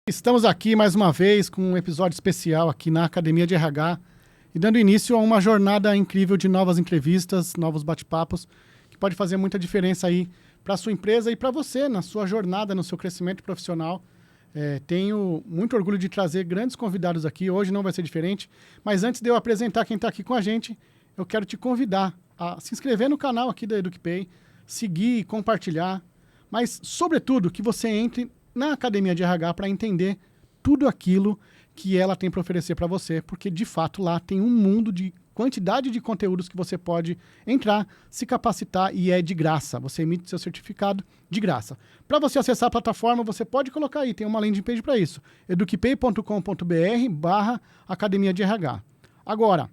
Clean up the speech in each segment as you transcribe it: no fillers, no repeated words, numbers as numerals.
Estamos aqui mais uma vez com um episódio especial aqui na Academia de RH e dando início a uma jornada incrível de novas entrevistas, novos bate-papos, que pode fazer muita diferença aí para a sua empresa e para você na sua jornada, no seu crescimento profissional. Tenho muito orgulho de trazer grandes convidados aqui, hoje não vai ser diferente, mas antes de eu apresentar quem está aqui com a gente, eu quero te convidar a se inscrever no canal aqui da EducPay, seguir e compartilhar, mas sobretudo que você entre na Academia de RH para entender tudo aquilo que ela tem para oferecer para você, porque de fato lá tem um mundo de quantidade de conteúdos que você pode entrar, se capacitar e é de graça. Você emite seu certificado de graça. Para você acessar a plataforma, você pode colocar aí, tem uma landing page para isso, educpay.com.br/academia de RH. Agora,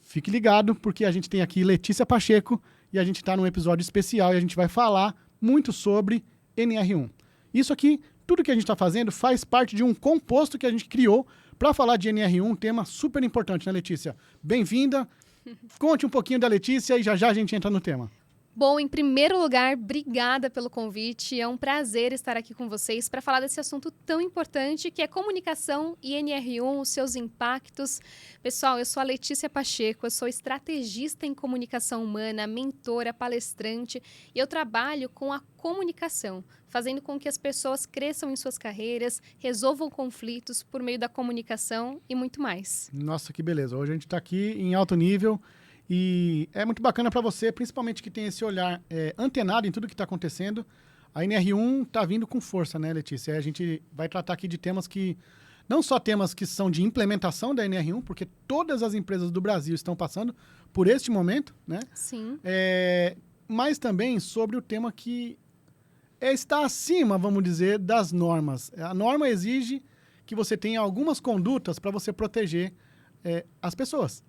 fique ligado, porque a gente tem aqui Letícia Pacheco e a gente está num episódio especial e a gente vai falar muito sobre NR1. Isso aqui, tudo que a gente está fazendo faz parte de um composto que a gente criou para falar de NR1, um tema super importante, né, Letícia? Bem-vinda. Conte um pouquinho da Letícia e já já a gente entra no tema. Bom, em primeiro lugar, obrigada pelo convite. É um prazer estar aqui com vocês para falar desse assunto tão importante que é comunicação e NR1, os seus impactos. Pessoal, eu sou a Letícia Pacheco, eu sou estrategista em comunicação humana, mentora, palestrante e eu trabalho com a comunicação, fazendo com que as pessoas cresçam em suas carreiras, resolvam conflitos por meio da comunicação e muito mais. Nossa, que beleza. Hoje a gente está aqui em alto nível. E é muito bacana para você, principalmente que tem esse olhar antenado em tudo que está acontecendo. A NR1 está vindo com força, né, Letícia? A gente vai tratar aqui de temas que, não só temas que são de implementação da NR1, porque todas as empresas do Brasil estão passando por este momento, né? Sim. Mas também sobre o tema que está acima, vamos dizer, das normas. A norma exige que você tenha algumas condutas para você proteger as pessoas.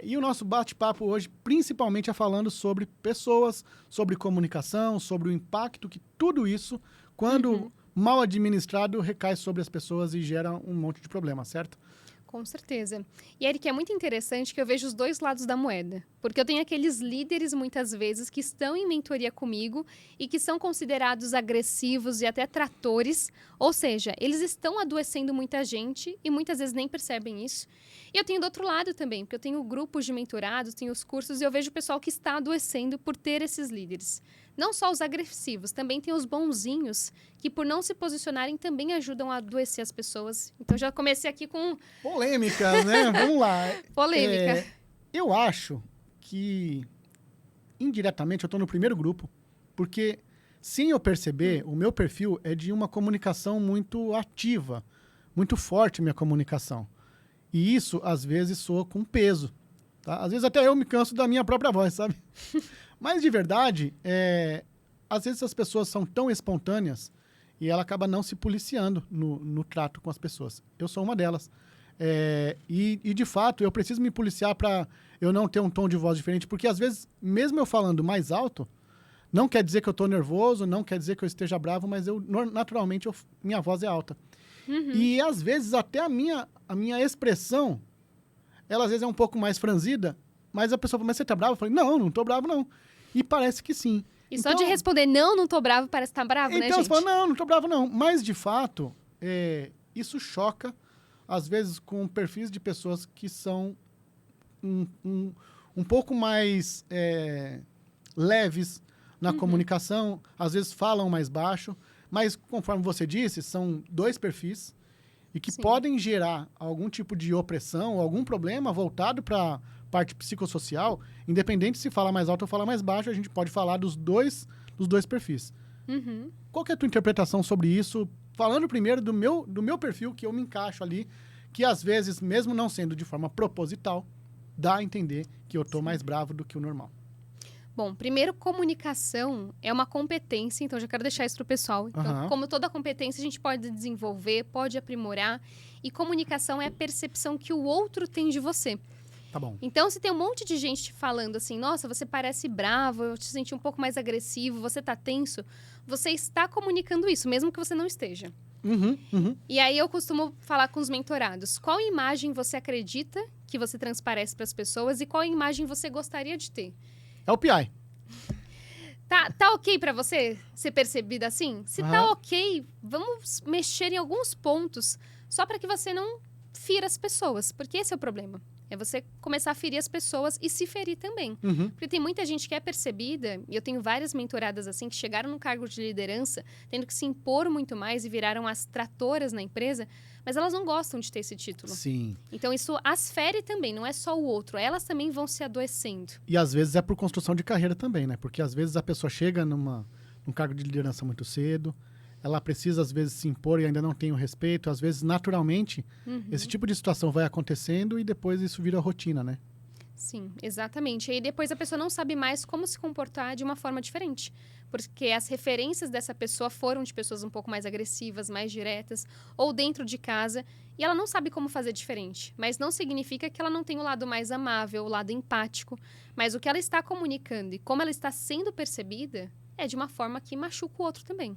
E o nosso bate-papo hoje, principalmente, é falando sobre pessoas, sobre comunicação, sobre o impacto que tudo isso, quando mal administrado, recai sobre as pessoas e gera um monte de problema, certo? Com certeza. E, Eric, é muito interessante que eu vejo os dois lados da moeda. Porque eu tenho aqueles líderes, muitas vezes, que estão em mentoria comigo e que são considerados agressivos e até tratores. Ou seja, eles estão adoecendo muita gente e muitas vezes nem percebem isso. E eu tenho do outro lado também, porque eu tenho grupos de mentorados, tenho os cursos e eu vejo o pessoal que está adoecendo por ter esses líderes. Não só os agressivos, também tem os bonzinhos, que por não se posicionarem também ajudam a adoecer as pessoas. Então já comecei aqui com... Polêmica, né? Vamos lá. Polêmica. Eu acho que, indiretamente, eu estou no primeiro grupo, porque, sem eu perceber, o meu perfil é de uma comunicação muito ativa, muito forte minha comunicação. E isso, às vezes, soa com peso. Tá? Às vezes até eu me canso da minha própria voz, sabe? Mas, de verdade, às vezes as pessoas são tão espontâneas e ela acaba não se policiando no trato com as pessoas. Eu sou uma delas. E, de fato, eu preciso me policiar para eu não ter um tom de voz diferente, porque, às vezes, mesmo eu falando mais alto, não quer dizer que eu estou nervoso, não quer dizer que eu esteja bravo, mas naturalmente minha voz é alta. E, às vezes, até a minha expressão, ela, às vezes, é um pouco mais franzida, mas a pessoa fala, mas você tá bravo? Eu falei, não tô bravo, não. E parece que sim. E então, só de responder, não tô bravo, parece que tá bravo, né, gente? Então, você fala, não tô bravo, não. Mas, de fato, isso choca, às vezes, com perfis de pessoas que são um pouco mais leves na comunicação, às vezes falam mais baixo, mas, conforme você disse, são dois perfis e que podem gerar algum tipo de opressão, algum problema voltado para a parte psicossocial, independente se fala mais alto ou fala mais baixo, a gente pode falar dos dois perfis. Qual que é a tua interpretação sobre isso? Falando primeiro do meu perfil, que eu me encaixo ali, que às vezes, mesmo não sendo de forma proposital, dá a entender que eu estou mais bravo do que o normal. Bom, primeiro, comunicação é uma competência, então já quero deixar isso para o pessoal. Então, como toda competência, a gente pode desenvolver, pode aprimorar. E comunicação é a percepção que o outro tem de você. Tá bom. Então, se tem um monte de gente falando assim, nossa, você parece bravo, eu te senti um pouco mais agressivo, você tá tenso, você está comunicando isso, mesmo que você não esteja. E aí eu costumo falar com os mentorados, qual imagem você acredita que você transparece para as pessoas e qual imagem você gostaria de ter? É o PI. Tá ok pra você ser percebida assim? Se tá ok, vamos mexer em alguns pontos só para que você não fira as pessoas, porque esse é o problema. É você começar a ferir as pessoas e se ferir também. Porque tem muita gente que é percebida, e eu tenho várias mentoradas assim, que chegaram num cargo de liderança, tendo que se impor muito mais e viraram as tratoras na empresa, mas elas não gostam de ter esse título. Sim. Então isso as fere também, não é só o outro. Elas também vão se adoecendo. E às vezes é por construção de carreira também, né? Porque às vezes a pessoa chega num cargo de liderança muito cedo, ela precisa, às vezes, se impor e ainda não tem o respeito. Às vezes, naturalmente, esse tipo de situação vai acontecendo e depois isso vira rotina, né? Sim, exatamente. E aí depois a pessoa não sabe mais como se comportar de uma forma diferente. Porque as referências dessa pessoa foram de pessoas um pouco mais agressivas, mais diretas, ou dentro de casa, e ela não sabe como fazer diferente. Mas não significa que ela não tem o lado mais amável, o lado empático. Mas o que ela está comunicando e como ela está sendo percebida é de uma forma que machuca o outro também.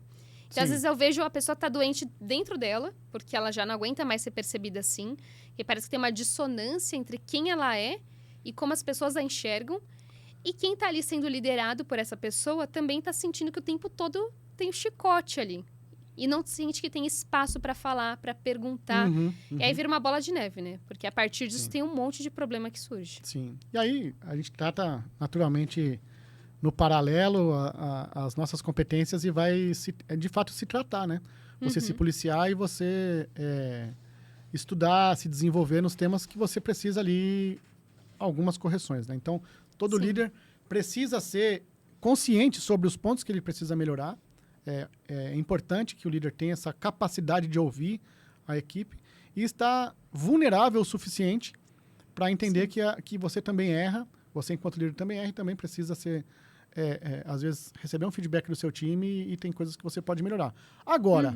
Então, às vezes eu vejo a pessoa tá doente dentro dela, porque ela já não aguenta mais ser percebida assim, e parece que tem uma dissonância entre quem ela é e como as pessoas a enxergam, e quem tá ali sendo liderado por essa pessoa também tá sentindo que o tempo todo tem um chicote ali. E não sente que tem espaço para falar, para perguntar. E aí vira uma bola de neve, né? Porque a partir disso tem um monte de problema que surge. Sim. E aí a gente trata naturalmente no paralelo as nossas competências e vai, de fato, se tratar, né? Você se policiar e você estudar, se desenvolver nos temas que você precisa ali, algumas correções, né? Então, todo líder precisa ser consciente sobre os pontos que ele precisa melhorar. É importante que o líder tenha essa capacidade de ouvir a equipe e estar vulnerável o suficiente para entender que você também erra, você enquanto líder também erra e também precisa ser... às vezes, receber um feedback do seu time e tem coisas que você pode melhorar. Agora,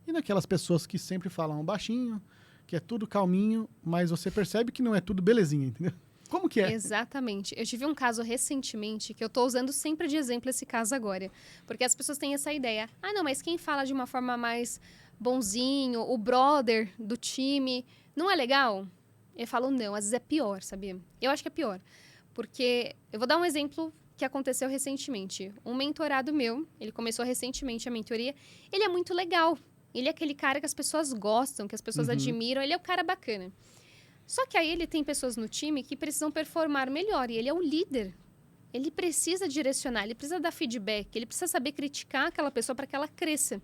e naquelas pessoas que sempre falam baixinho, que é tudo calminho, mas você percebe que não é tudo belezinha, entendeu? Como que é? Exatamente. Eu tive um caso recentemente, que eu tô usando sempre de exemplo esse caso agora. Porque as pessoas têm essa ideia. Ah, não, mas quem fala de uma forma mais bonzinho, o brother do time, não é legal? Eu falo, não, às vezes é pior, sabia? Eu acho que é pior. Porque, eu vou dar um exemplo que aconteceu recentemente. Um mentorado meu, ele começou recentemente a mentoria, ele é muito legal. Ele é aquele cara que as pessoas gostam, que as pessoas admiram, ele é o cara bacana. Só que aí ele tem pessoas no time que precisam performar melhor, e ele é o líder. Ele precisa direcionar, ele precisa dar feedback, ele precisa saber criticar aquela pessoa para que ela cresça.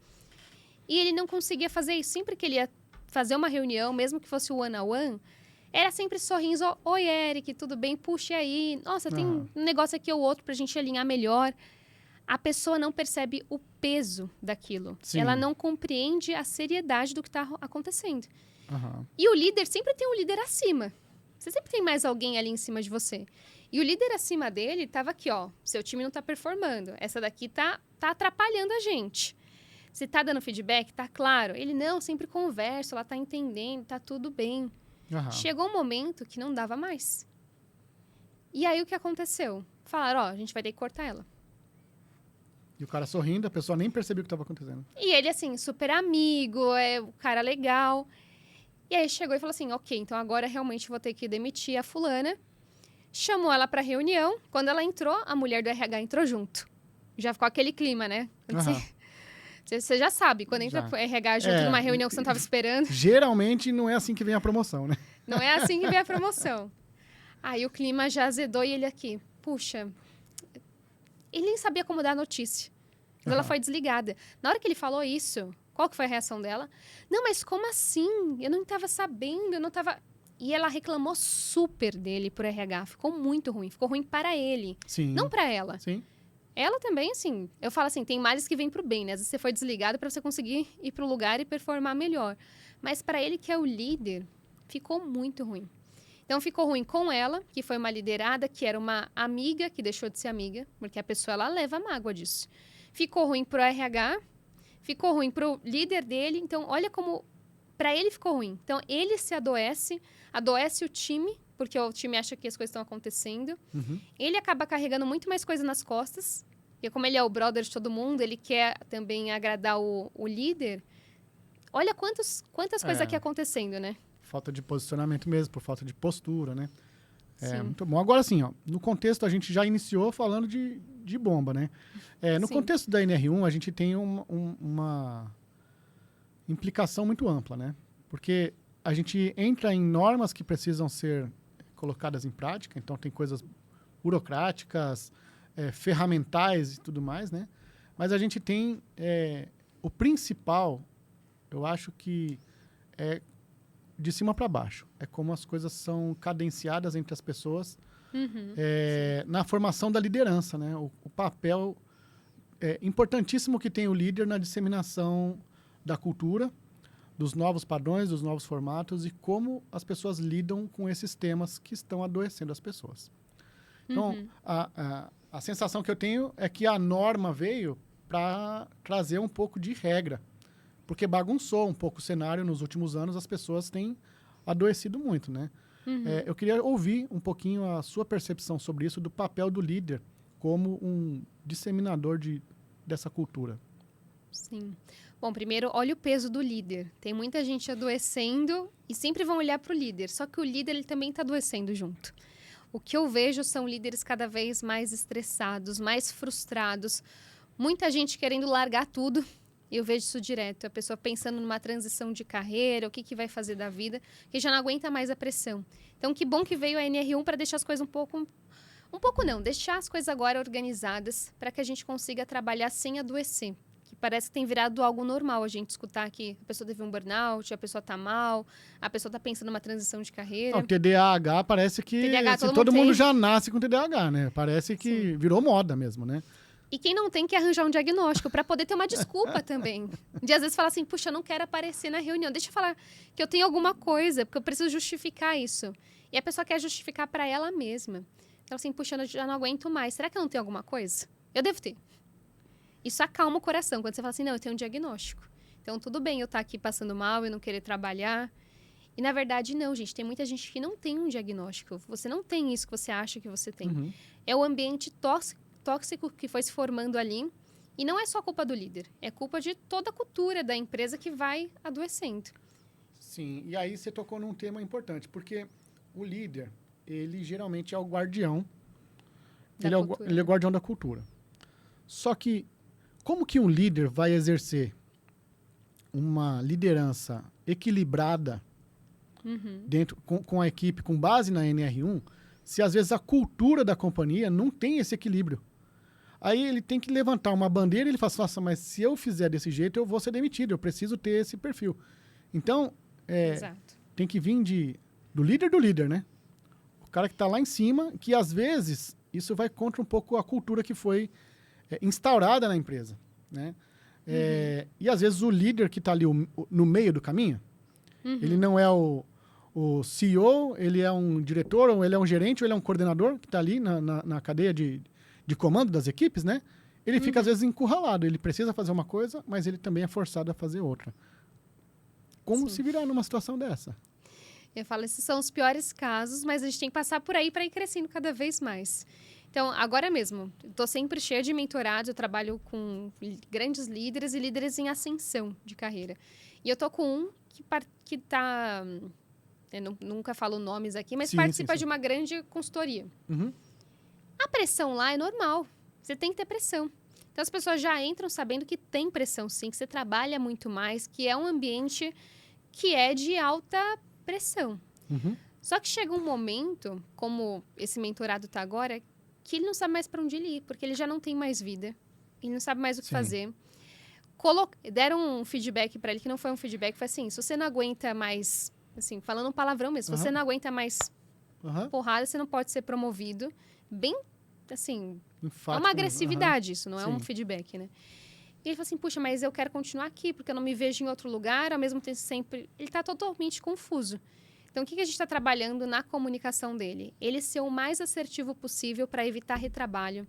E ele não conseguia fazer isso. Sempre que ele ia fazer uma reunião, mesmo que fosse o one-on-one, era sempre sorrindo. Oi, Eric, tudo bem? Puxa aí. Nossa, tem um negócio aqui ou outro pra gente alinhar melhor. A pessoa não percebe o peso daquilo. Sim. Ela não compreende a seriedade do que está acontecendo. Aham. E o líder sempre tem um líder acima. Você sempre tem mais alguém ali em cima de você. E o líder acima dele estava aqui, ó. Seu time não está performando. Essa daqui tá atrapalhando a gente. Você tá dando feedback? Tá claro. Ele, não, sempre conversa, ela tá entendendo, tá tudo bem. Aham. Chegou um momento que não dava mais. E aí, o que aconteceu? Falaram, ó, a gente vai ter que cortar ela. E o cara sorrindo, a pessoa nem percebeu o que estava acontecendo. E ele, assim, super amigo, é o cara legal. E aí, chegou e falou assim, ok, então agora realmente vou ter que demitir a fulana. Chamou ela pra reunião. Quando ela entrou, a mulher do RH entrou junto. Já ficou aquele clima, né? Você já sabe, quando entra o RH junto numa reunião que você não estava esperando. Geralmente não é assim que vem a promoção, né? Não é assim que vem a promoção. Aí o clima já azedou e ele aqui, puxa, ele nem sabia como dar a notícia. Mas ela foi desligada. Na hora que ele falou isso, qual que foi a reação dela? Não, mas como assim? Eu não estava sabendo, eu não estava... E ela reclamou super dele pro RH. Ficou muito ruim. Ficou ruim para ele. Sim. Não para ela. Sim. Ela também, assim... Eu falo assim, tem males que vêm pro bem, né? Às vezes você foi desligado para você conseguir ir pro lugar e performar melhor. Mas para ele, que é o líder, ficou muito ruim. Então, ficou ruim com ela, que foi uma liderada, que era uma amiga, que deixou de ser amiga. Porque a pessoa, ela leva mágoa disso. Ficou ruim pro RH. Ficou ruim pro líder dele. Então, olha como... Para ele ficou ruim. Então, ele se adoece o time, porque o time acha que as coisas estão acontecendo. Ele acaba carregando muito mais coisa nas costas. E como ele é o brother de todo mundo, ele quer também agradar o líder. Olha quantas coisas aqui acontecendo, né? Falta de posicionamento mesmo, por falta de postura, né? Sim. Muito bom. Agora, assim, ó, no contexto, a gente já iniciou falando de bomba, né? No Sim. contexto da NR1, a gente tem uma implicação muito ampla, né? Porque a gente entra em normas que precisam ser colocadas em prática, então tem coisas burocráticas, ferramentais e tudo mais, né? Mas a gente tem o principal, eu acho que é de cima para baixo. É como as coisas são cadenciadas entre as pessoas Uhum. na formação da liderança, né? O papel importantíssimo que tem o líder na disseminação da cultura, dos novos padrões, dos novos formatos e como as pessoas lidam com esses temas que estão adoecendo as pessoas. Então, Uhum. a sensação que eu tenho é que a norma veio para trazer um pouco de regra, porque bagunçou um pouco o cenário nos últimos anos, as pessoas têm adoecido muito, né? Uhum. Eu queria ouvir um pouquinho a sua percepção sobre isso, do papel do líder como um disseminador dessa cultura. Sim. Bom, primeiro, olha o peso do líder. Tem muita gente adoecendo e sempre vão olhar para o líder. Só que o líder ele também está adoecendo junto. O que eu vejo são líderes cada vez mais estressados, mais frustrados. Muita gente querendo largar tudo. Eu vejo isso direto. A pessoa pensando numa transição de carreira, o que vai fazer da vida, que já não aguenta mais a pressão. Então, que bom que veio a NR1 para deixar as coisas deixar as coisas agora organizadas para que a gente consiga trabalhar sem adoecer. Que parece que tem virado algo normal a gente escutar que a pessoa teve um burnout, a pessoa está mal, a pessoa está pensando numa transição de carreira. O TDAH parece que TDAH assim, todo todo mundo mundo tem. já nasce com TDAH, né? Parece que Sim. virou moda mesmo, né? E quem não tem que arranjar um diagnóstico para poder ter uma desculpa também. De às vezes falar assim, puxa, eu não quero aparecer na reunião. Deixa eu falar que eu tenho alguma coisa, porque eu preciso justificar isso. E a pessoa quer justificar para ela mesma. Então assim, puxa, eu já não aguento mais. Será que eu não tenho alguma coisa? Eu devo ter. Isso acalma o coração, quando você fala assim, não, eu tenho um diagnóstico. Então tudo bem eu estar aqui passando mal, eu não querer trabalhar. E na verdade não, gente. Tem muita gente que não tem um diagnóstico. Você não tem isso que você acha que você tem. Uhum. É o ambiente tóxico que foi se formando ali. E não é só culpa do líder. É culpa de toda a cultura da empresa que vai adoecendo. Sim, e aí você tocou num tema importante, porque o líder, ele geralmente é o guardião, ele é o guardião da cultura. Só que, como que um líder vai exercer uma liderança equilibrada dentro com a equipe, com base na NR1, se às vezes a cultura da companhia não tem esse equilíbrio? Aí ele tem que levantar uma bandeira e ele fala assim, nossa, mas se eu fizer desse jeito, eu vou ser demitido, eu preciso ter esse perfil. Então, Exato. tem que vir do líder, né? O cara que está lá em cima, que às vezes isso vai contra um pouco a cultura que foi instaurada na empresa, né? E às vezes o líder que está ali no meio do caminho, ele não é o CEO, ele é um diretor, ou ele é um gerente, ou ele é um coordenador que está ali na cadeia de comando das equipes, né? Ele fica às vezes encurralado, ele precisa fazer uma coisa, mas ele também é forçado a fazer outra. Como se virar numa situação dessa? Eu falo, esses são os piores casos, mas a gente tem que passar por aí para ir crescendo cada vez mais. Então, agora mesmo, estou sempre cheia de mentorados, eu trabalho com grandes líderes e líderes em ascensão de carreira. E eu tô com um que tá... Eu nunca falo nomes aqui, mas participa de uma grande consultoria. Uhum. A pressão lá é normal. Você tem que ter pressão. Então, as pessoas já entram sabendo que tem pressão, sim, que você trabalha muito mais, que é um ambiente que é de alta pressão. Uhum. Só que chega um momento, como esse mentorado está agora, que ele não sabe mais para onde ele ir, porque ele já não tem mais vida. Ele não sabe mais o que fazer. Deram um feedback para ele, que não foi um feedback, foi assim, se você não aguenta mais, assim, falando um palavrão mesmo, se você não aguenta mais porrada, você não pode ser promovido. Bem, assim, enfático, é uma agressividade isso, não é Sim. um feedback, né? E ele falou assim, puxa, mas eu quero continuar aqui, porque eu não me vejo em outro lugar, ao mesmo tempo sempre... Ele está totalmente confuso. Então, o que a gente está trabalhando na comunicação dele? Ele ser o mais assertivo possível para evitar retrabalho.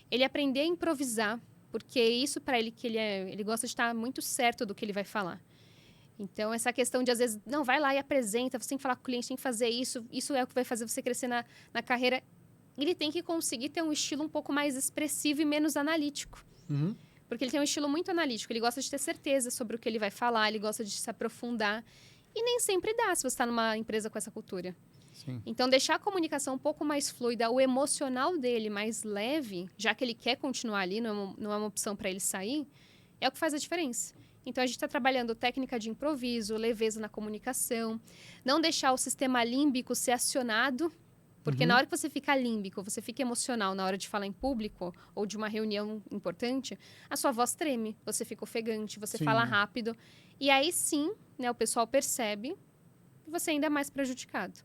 Ele aprender a improvisar, porque isso para ele que ele gosta de estar muito certo do que ele vai falar. Então, essa questão de, às vezes, não, vai lá e apresenta, você tem que falar com o cliente, tem que fazer isso é o que vai fazer você crescer na carreira. Ele tem que conseguir ter um estilo um pouco mais expressivo e menos analítico. Uhum. Porque ele tem um estilo muito analítico, ele gosta de ter certeza sobre o que ele vai falar, ele gosta de se aprofundar. E nem sempre dá se você está numa empresa com essa cultura. Sim. Então, deixar a comunicação um pouco mais fluida, o emocional dele mais leve, já que ele quer continuar ali, não é uma opção para ele sair, é o que faz a diferença. Então, a gente está trabalhando técnica de improviso, leveza na comunicação, não deixar o sistema límbico ser acionado, porque na hora que você fica límbico, você fica emocional na hora de falar em público ou de uma reunião importante, a sua voz treme, você fica ofegante, você Sim. fala rápido. E aí sim, né, o pessoal percebe e você ainda é mais prejudicado.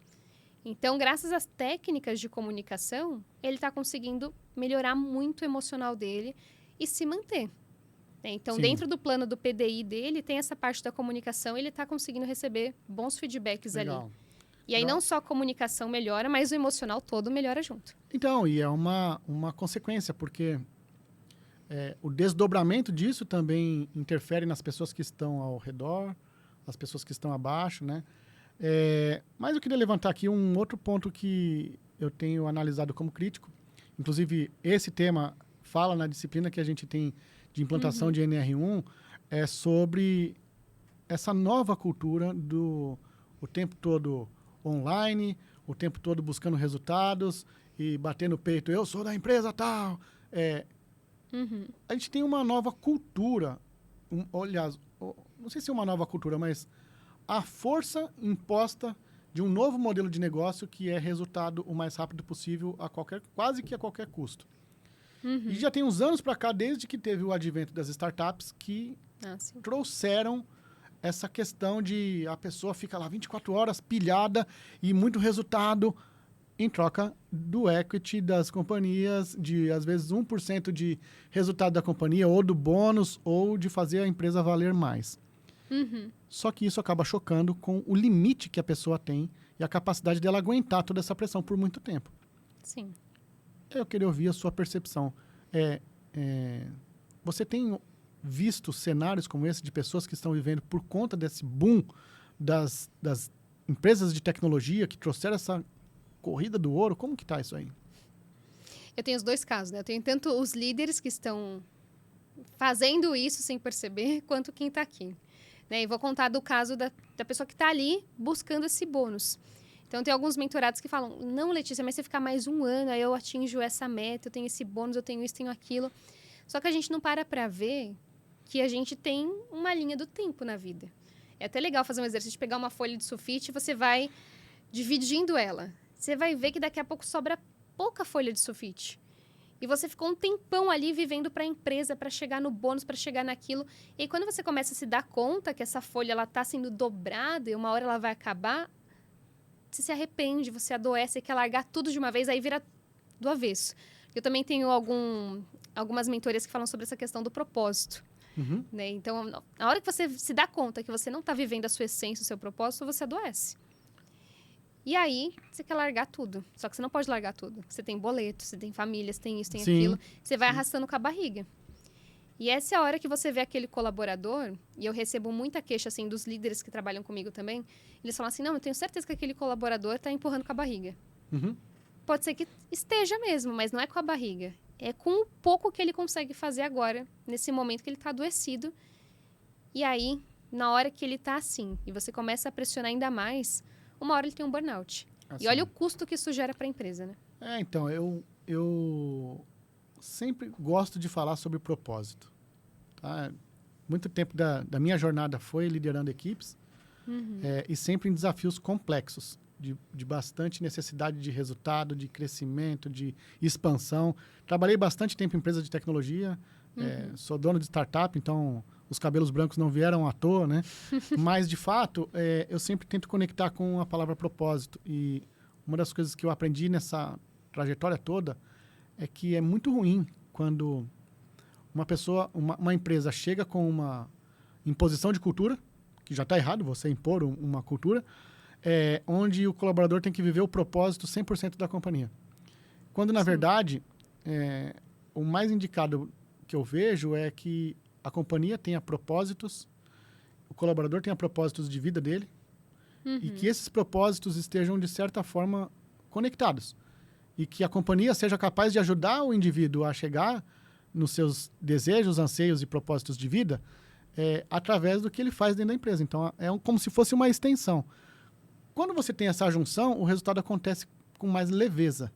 Então, graças às técnicas de comunicação, ele está conseguindo melhorar muito o emocional dele e se manter. Então, Sim. dentro do plano do PDI dele, tem essa parte da comunicação, ele está conseguindo receber bons feedbacks ali. Legal. E aí, Legal. não só a comunicação melhora, mas o emocional todo melhora junto. Então, e é uma consequência, porque o desdobramento disso também interfere nas pessoas que estão ao redor, as pessoas que estão abaixo, né? Mas eu queria levantar aqui um outro ponto que eu tenho analisado como crítico. Inclusive, esse tema fala na disciplina que a gente tem de implantação de NR1, é sobre essa nova cultura do o tempo todo online, o tempo todo buscando resultados e bater no peito, eu sou da empresa tal. A gente tem uma nova cultura, aliás, não sei se é uma nova cultura, mas a força imposta de um novo modelo de negócio que é resultado o mais rápido possível quase que a qualquer custo. E já tem uns anos para cá, desde que teve o advento das startups, que trouxeram essa questão de a pessoa fica lá 24 horas pilhada e muito resultado em troca do equity das companhias, de às vezes 1% de resultado da companhia, ou do bônus, ou de fazer a empresa valer mais. Só que isso acaba chocando com o limite que a pessoa tem e a capacidade dela aguentar toda essa pressão por muito tempo. Sim. Eu queria ouvir a sua percepção. Você tem visto cenários como esse de pessoas que estão vivendo por conta desse boom das empresas de tecnologia que trouxeram essa corrida do ouro? Como que está isso aí? Eu tenho os dois casos, né? Eu tenho tanto os líderes que estão fazendo isso sem perceber, quanto quem está aqui. Né? E vou contar do caso da pessoa que está ali buscando esse bônus. Então, tem alguns mentorados que falam, não, Letícia, mas se ficar mais um ano, aí eu atinjo essa meta, eu tenho esse bônus, eu tenho isso, tenho aquilo. Só que a gente não para ver que a gente tem uma linha do tempo na vida. É até legal fazer um exercício de pegar uma folha de sulfite e você vai dividindo ela. Você vai ver que daqui a pouco sobra pouca folha de sulfite. E você ficou um tempão ali vivendo para a empresa, para chegar no bônus, para chegar naquilo. E aí, quando você começa a se dar conta que essa folha está sendo dobrada e uma hora ela vai acabar, você se arrepende, você adoece, quer largar tudo de uma vez, aí vira do avesso. Eu também tenho algumas mentorias que falam sobre essa questão do propósito. Né? Então, na hora que você se dá conta que você não está vivendo a sua essência, o seu propósito, você adoece. E aí, você quer largar tudo. Só que você não pode largar tudo. Você tem boleto, você tem família, você tem isso, tem aquilo. Você vai arrastando com a barriga. E essa é a hora que você vê aquele colaborador, e eu recebo muita queixa, assim, dos líderes que trabalham comigo também. Eles falam assim, não, eu tenho certeza que aquele colaborador está empurrando com a barriga. Pode ser que esteja mesmo, mas não é com a barriga. É com o pouco que ele consegue fazer agora, nesse momento que ele está adoecido. E aí, na hora que ele está assim, e você começa a pressionar ainda mais, uma hora ele tem um burnout. Assim. E olha o custo que isso gera para a empresa, né? Então, eu sempre gosto de falar sobre propósito. Tá? Muito tempo da minha jornada foi liderando equipes e sempre em desafios complexos, de bastante necessidade de resultado, de crescimento, de expansão. Trabalhei bastante tempo em empresa de tecnologia, sou dono de startup, então os cabelos brancos não vieram à toa, né? Mas, de fato, eu sempre tento conectar com a palavra propósito. E uma das coisas que eu aprendi nessa trajetória toda é que é muito ruim quando uma empresa chega com uma imposição de cultura, que já está errado você impor uma cultura, onde o colaborador tem que viver o propósito 100% da companhia. Quando, na verdade, o mais indicado que eu vejo é que a companhia tenha propósitos, o colaborador tenha propósitos de vida dele, e que esses propósitos estejam, de certa forma, conectados. E que a companhia seja capaz de ajudar o indivíduo a chegar nos seus desejos, anseios e propósitos de vida através do que ele faz dentro da empresa. Então, como se fosse uma extensão. quando você tem essa junção, o resultado acontece com mais leveza,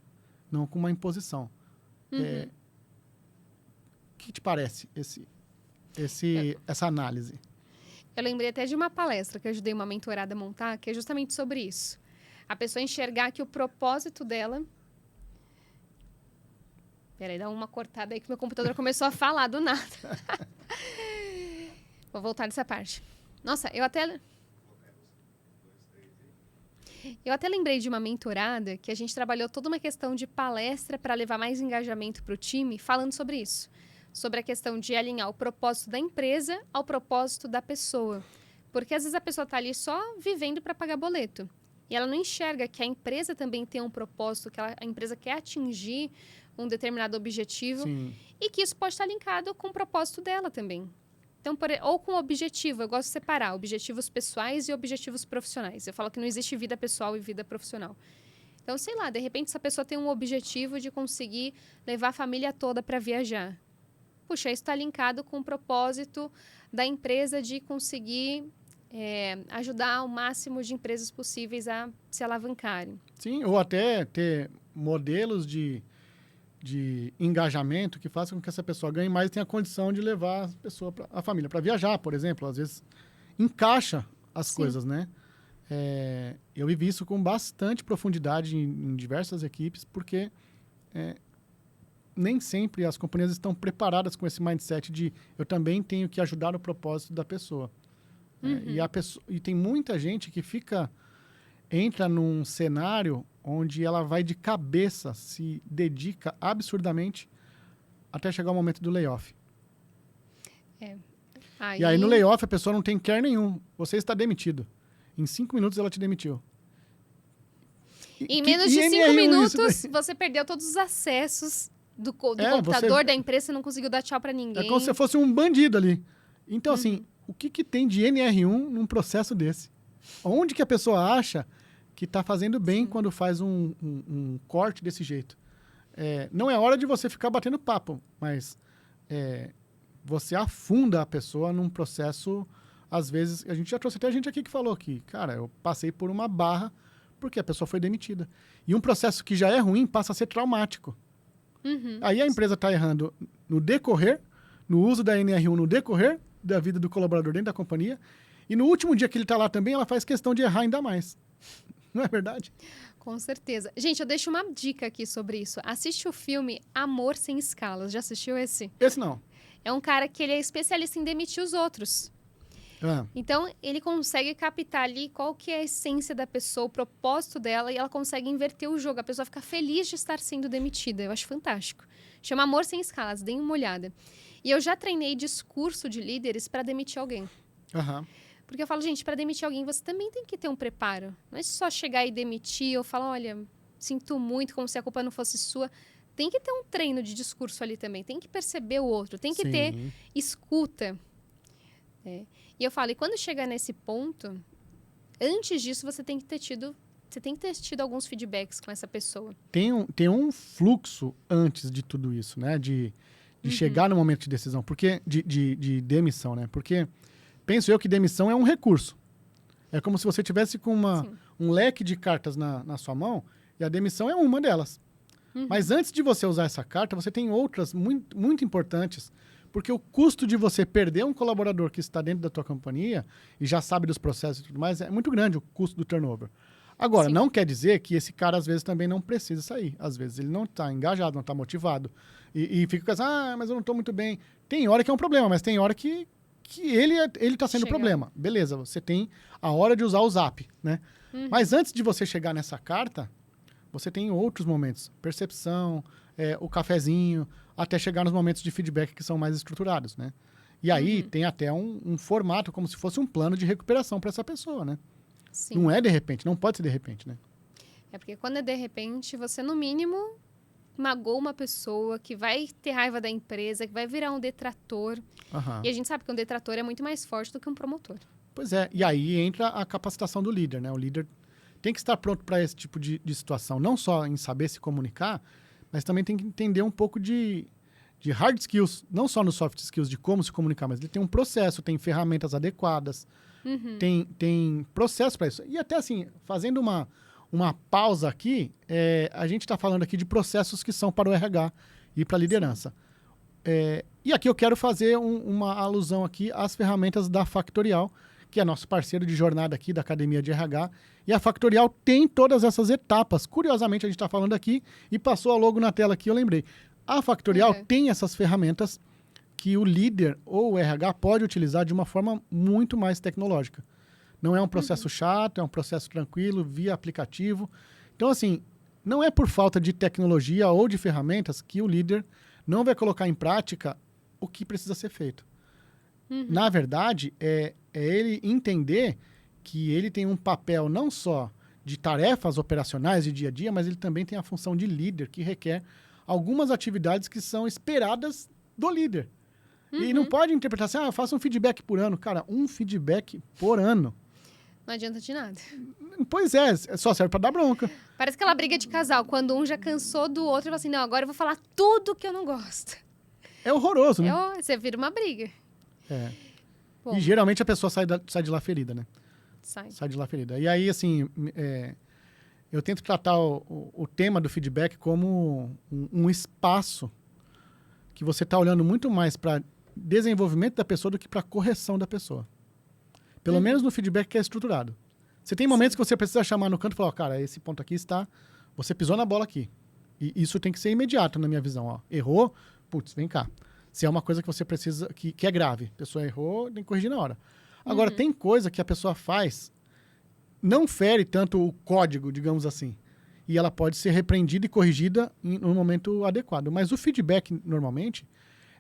não com uma imposição. O que te parece essa análise? Eu lembrei até de uma palestra que eu ajudei uma mentorada a montar, que é justamente sobre isso. A pessoa enxergar que o propósito dela... Peraí, dá uma cortada aí que meu computador começou a falar do nada. Vou voltar nessa parte. Nossa, eu até lembrei de uma mentorada que a gente trabalhou toda uma questão de palestra para levar mais engajamento para o time, falando sobre isso. Sobre a questão de alinhar o propósito da empresa ao propósito da pessoa. Porque às vezes a pessoa está ali só vivendo para pagar boleto. E ela não enxerga que a empresa também tem um propósito, que a empresa quer atingir um determinado objetivo. Sim. E que isso pode estar linkado com o propósito dela também. Então, ou com objetivo, eu gosto de separar objetivos pessoais e objetivos profissionais. Eu falo que não existe vida pessoal e vida profissional. Então, sei lá, de repente essa pessoa tem um objetivo de conseguir levar a família toda para viajar. Puxa, isso está linkado com o propósito da empresa de conseguir ajudar o máximo de empresas possíveis a se alavancarem. Sim, ou até ter modelos de engajamento que façam com que essa pessoa ganhe mais e tenha condição de levar a família para viajar, por exemplo. Às vezes encaixa as coisas, né? Eu vivi isso com bastante profundidade em diversas equipes, porque nem sempre as companhias estão preparadas com esse mindset de eu também tenho que ajudar o propósito da pessoa. E tem muita gente que entra num cenário onde ela vai de cabeça, se dedica absurdamente até chegar o momento do layoff. E aí no layoff a pessoa não tem care nenhum. Você está demitido. Em 5 minutos ela te demitiu. Em menos de 5 minutos você perdeu todos os acessos do computador da empresa, você não conseguiu dar tchau para ninguém. É como se você fosse um bandido ali. Então, assim, o que tem de NR1 num processo desse? Onde que a pessoa acha que está fazendo bem quando faz um corte desse jeito? Não é hora de você ficar batendo papo, mas você afunda a pessoa num processo, às vezes... A gente já trouxe até gente aqui que falou que, cara, eu passei por uma barra porque a pessoa foi demitida. E um processo que já é ruim passa a ser traumático. Aí a empresa está errando no decorrer, no uso da NR1 no decorrer da vida do colaborador dentro da companhia, e no último dia que ele está lá também, ela faz questão de errar ainda mais. Não é verdade? Com certeza. Gente, eu deixo uma dica aqui sobre isso. Assiste o filme Amor Sem Escalas. Já assistiu esse? Esse não. É um cara que ele é especialista em demitir os outros. Então, ele consegue captar ali qual que é a essência da pessoa, o propósito dela, e ela consegue inverter o jogo. A pessoa fica feliz de estar sendo demitida. Eu acho fantástico. Chama Amor Sem Escalas. Deem uma olhada. E eu já treinei discurso de líderes para demitir alguém. Porque eu falo, gente, para demitir alguém, você também tem que ter um preparo. Não é só chegar e demitir ou falar, olha, sinto muito, como se a culpa não fosse sua. Tem que ter um treino de discurso ali também. Tem que perceber o outro. Tem que ter escuta. E eu falo, e quando chegar nesse ponto, antes disso, você tem que ter tido alguns feedbacks com essa pessoa. Tem um fluxo antes de tudo isso, né? De chegar no momento de decisão. Porque de demissão, né? Porque... Penso eu que demissão é um recurso. É como se você tivesse com um leque de cartas na sua mão e a demissão é uma delas. Mas antes de você usar essa carta, você tem outras muito, muito importantes, porque o custo de você perder um colaborador que está dentro da tua companhia e já sabe dos processos e tudo mais, é muito grande o custo do turnover. Agora, não quer dizer que esse cara, às vezes, também não precisa sair. Às vezes, ele não está engajado, não está motivado. E fica com essa, mas eu não estou muito bem. Tem hora que é um problema, mas tem hora que ele está sendo o problema. Beleza, você tem a hora de usar o Zap, né? Mas antes de você chegar nessa carta, você tem outros momentos. Percepção, o cafezinho, até chegar nos momentos de feedback que são mais estruturados, né? E aí tem até um formato, como se fosse um plano de recuperação para essa pessoa, né? Sim. Não é de repente, não pode ser de repente, né? É porque quando é de repente, você no mínimo magoou uma pessoa que vai ter raiva da empresa, que vai virar um detrator. E a gente sabe que um detrator é muito mais forte do que um promotor. Pois é, e aí entra a capacitação do líder, né? O líder tem que estar pronto para esse tipo de situação, não só em saber se comunicar, mas também tem que entender um pouco de hard skills, não só nos soft skills de como se comunicar, mas ele tem um processo, tem ferramentas adequadas Tem processo para isso. E até assim, fazendo uma pausa aqui, a gente está falando aqui de processos que são para o RH e para a liderança. E aqui eu quero fazer uma alusão aqui às ferramentas da Factorial, que é nosso parceiro de jornada aqui da Academia de RH. E a Factorial tem todas essas etapas. Curiosamente, a gente está falando aqui e passou a logo na tela aqui, eu lembrei. A Factorial tem essas ferramentas que o líder ou o RH pode utilizar de uma forma muito mais tecnológica. Não é um processo chato, é um processo tranquilo, via aplicativo. Então, assim, não é por falta de tecnologia ou de ferramentas que o líder não vai colocar em prática o que precisa ser feito. Na verdade, é ele entender que ele tem um papel não só de tarefas operacionais de dia a dia, mas ele também tem a função de líder, que requer algumas atividades que são esperadas do líder. E não pode interpretar assim, eu faço um feedback por ano. Cara, um feedback por ano. Não adianta de nada. Pois é, só serve para dar bronca. Parece aquela briga de casal, quando um já cansou do outro e fala assim, não, agora eu vou falar tudo que eu não gosto. É horroroso, né? Você vira uma briga. Bom, E geralmente a pessoa sai de lá ferida, né? Sai de lá ferida. E aí, assim, eu tento tratar o tema do feedback como um espaço que você está olhando muito mais para desenvolvimento da pessoa do que para correção da pessoa. Pelo menos no feedback que é estruturado. Você tem momentos que você precisa chamar no canto e falar, cara, esse ponto aqui você pisou na bola aqui. E isso tem que ser imediato, na minha visão. Ó. Errou, putz, vem cá. Se é uma coisa que você precisa, que é grave, a pessoa errou, tem que corrigir na hora. Agora, tem coisa que a pessoa faz, não fere tanto o código, digamos assim. E ela pode ser repreendida e corrigida no momento adequado. Mas o feedback, normalmente,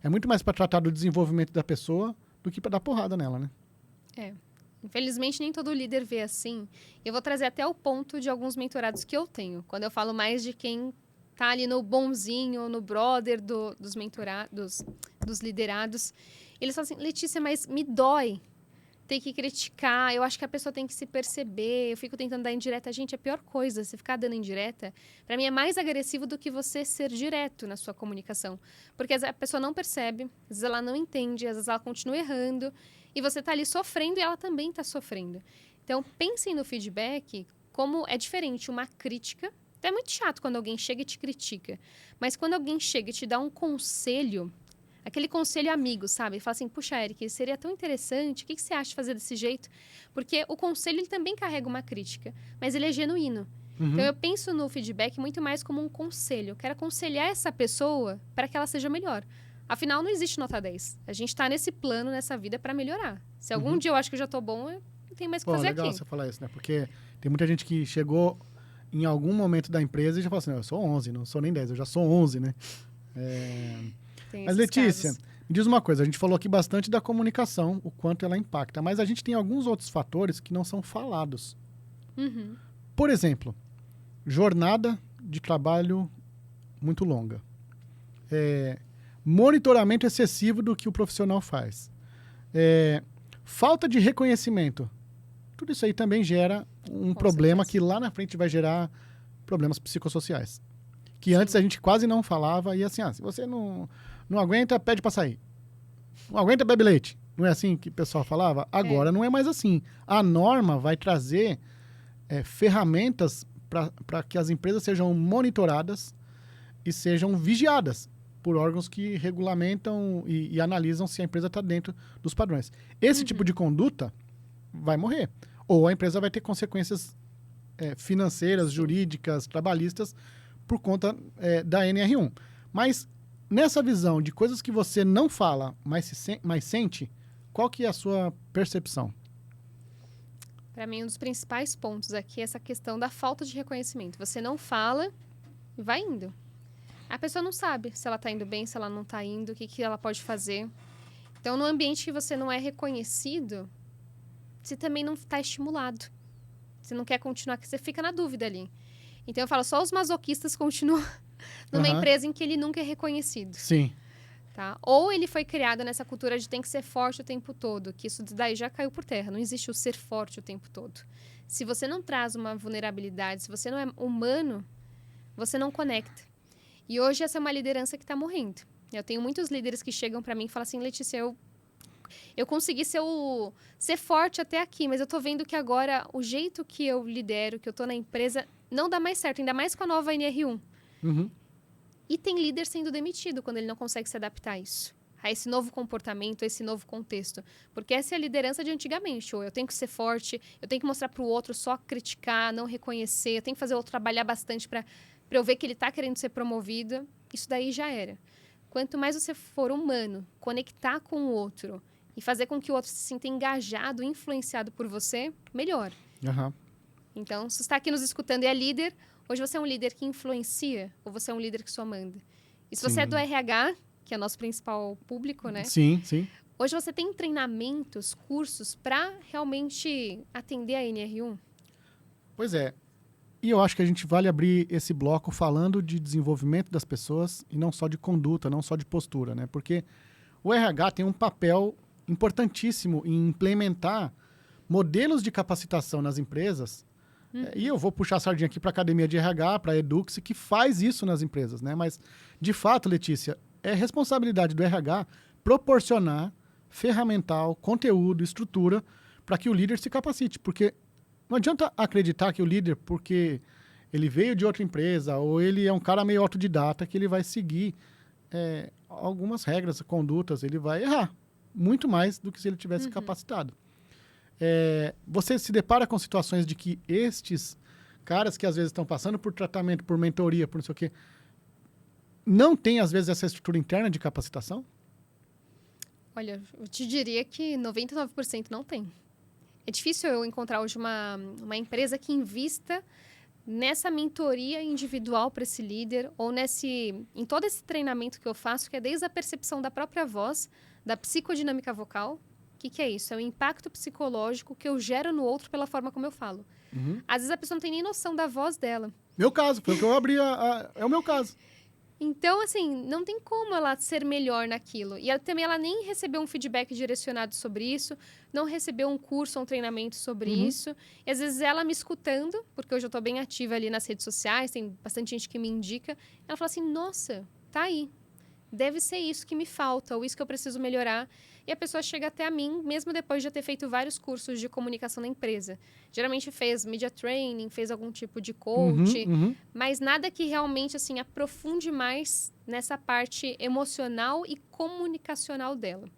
é muito mais para tratar do desenvolvimento da pessoa do que para dar porrada nela, né? Infelizmente, nem todo líder vê assim. Eu vou trazer até o ponto de alguns mentorados que eu tenho. Quando eu falo mais de quem tá ali no bonzinho, no brother dos mentorados, dos liderados. Eles falam assim, Letícia, mas me dói ter que criticar. Eu acho que a pessoa tem que se perceber. Eu fico tentando dar indireta. Gente, a pior coisa, você ficar dando indireta, para mim é mais agressivo do que você ser direto na sua comunicação. Porque a pessoa não percebe, às vezes ela não entende, às vezes ela continua errando. E você tá ali sofrendo e ela também tá sofrendo. Então, pensem no feedback como é diferente uma crítica. É muito chato quando alguém chega e te critica. Mas quando alguém chega e te dá um conselho, aquele conselho amigo, sabe? Fala assim, puxa, Eric, seria tão interessante, o que você acha de fazer desse jeito? Porque o conselho, ele também carrega uma crítica, mas ele é genuíno. Então, eu penso no feedback muito mais como um conselho. Eu quero aconselhar essa pessoa para que ela seja melhor. Afinal, não existe nota 10. A gente está nesse plano, nessa vida, para melhorar. Se algum dia eu acho que eu já estou bom, eu não tenho mais o que fazer legal aqui. Você falar isso, né? Porque tem muita gente que chegou em algum momento da empresa e já fala assim, eu sou 11, não sou nem 10, eu já sou 11, né? Mas, Letícia, me diz uma coisa, a gente falou aqui bastante da comunicação, o quanto ela impacta, mas a gente tem alguns outros fatores que não são falados. Por exemplo, jornada de trabalho muito longa. Monitoramento excessivo do que o profissional faz. Falta de reconhecimento. Tudo isso aí também gera um problema que lá na frente vai gerar problemas psicossociais. Que antes a gente quase não falava e assim, se você não aguenta, pede para sair. Não aguenta, bebe leite. Não é assim que o pessoal falava? Agora não é mais assim. A norma vai trazer ferramentas para que as empresas sejam monitoradas e sejam vigiadas por órgãos que regulamentam e analisam se a empresa está dentro dos padrões. Esse tipo de conduta vai morrer. Ou a empresa vai ter consequências financeiras, jurídicas, trabalhistas, por conta da NR1. Mas, nessa visão de coisas que você não fala, mas sente, qual que é a sua percepção? Para mim, um dos principais pontos aqui é essa questão da falta de reconhecimento. Você não fala e vai indo. A pessoa não sabe se ela está indo bem, se ela não está indo, o que ela pode fazer. Então, no ambiente que você não é reconhecido, você também não está estimulado. Você não quer continuar, que você fica na dúvida ali. Então, eu falo, só os masoquistas continuam numa empresa em que ele nunca é reconhecido. Sim. Tá? Ou ele foi criado nessa cultura de tem que ser forte o tempo todo, que isso daí já caiu por terra. Não existe o ser forte o tempo todo. Se você não traz uma vulnerabilidade, se você não é humano, você não conecta. E hoje essa é uma liderança que está morrendo. Eu tenho muitos líderes que chegam para mim e falam assim, Letícia, eu Eu consegui ser forte até aqui, mas eu tô vendo que agora o jeito que eu lidero, que eu tô na empresa, não dá mais certo, ainda mais com a nova NR1. Uhum. E tem líder sendo demitido quando ele não consegue se adaptar a isso. A esse novo comportamento, a esse novo contexto. Porque essa é a liderança de antigamente. Ou eu tenho que ser forte, eu tenho que mostrar para o outro só criticar, não reconhecer, eu tenho que fazer o outro trabalhar bastante para eu ver que ele está querendo ser promovido. Isso daí já era. Quanto mais você for humano, conectar com o outro e fazer com que o outro se sinta engajado, influenciado por você, melhor. Uhum. Então, se você está aqui nos escutando e é líder, hoje você é um líder que influencia ou você é um líder que só manda? E se você é do RH, que é o nosso principal público, né? Sim, sim. Hoje você tem treinamentos, cursos para realmente atender a NR1? Pois é. E eu acho que a gente vale abrir esse bloco falando de desenvolvimento das pessoas e não só de conduta, não só de postura, né? Porque o RH tem um papel importantíssimo em implementar modelos de capacitação nas empresas. E eu vou puxar a sardinha aqui para a Academia de RH, para a Edux, que faz isso nas empresas, né? Mas, de fato, Letícia, é responsabilidade do RH proporcionar ferramental, conteúdo, estrutura para que o líder se capacite. Porque não adianta acreditar que o líder, porque ele veio de outra empresa ou ele é um cara meio autodidata, que ele vai seguir algumas regras, condutas, ele vai errar muito mais do que se ele tivesse capacitado. Você se depara com situações de que estes caras que às vezes estão passando por tratamento, por mentoria, por não sei o quê, não tem, às vezes, essa estrutura interna de capacitação? Olha, eu te diria que 99% não tem. É difícil eu encontrar hoje uma empresa que invista nessa mentoria individual para esse líder ou em todo esse treinamento que eu faço, que é desde a percepção da própria voz, da psicodinâmica vocal. O que é isso? É o impacto psicológico que eu gero no outro pela forma como eu falo. Às vezes a pessoa não tem nem noção da voz dela. Meu caso, foi o que eu abri, é o meu caso. Então, assim, não tem como ela ser melhor naquilo. E ela nem recebeu um feedback direcionado sobre isso, não recebeu um curso ou um treinamento sobre isso. E às vezes ela me escutando, porque hoje eu estou bem ativa ali nas redes sociais, tem bastante gente que me indica, ela fala assim, nossa, tá aí. Deve ser isso que me falta, ou isso que eu preciso melhorar. E a pessoa chega até a mim, mesmo depois de já ter feito vários cursos de comunicação na empresa. Geralmente fez media training, fez algum tipo de coach, mas nada que realmente assim aprofunde mais nessa parte emocional e comunicacional dela.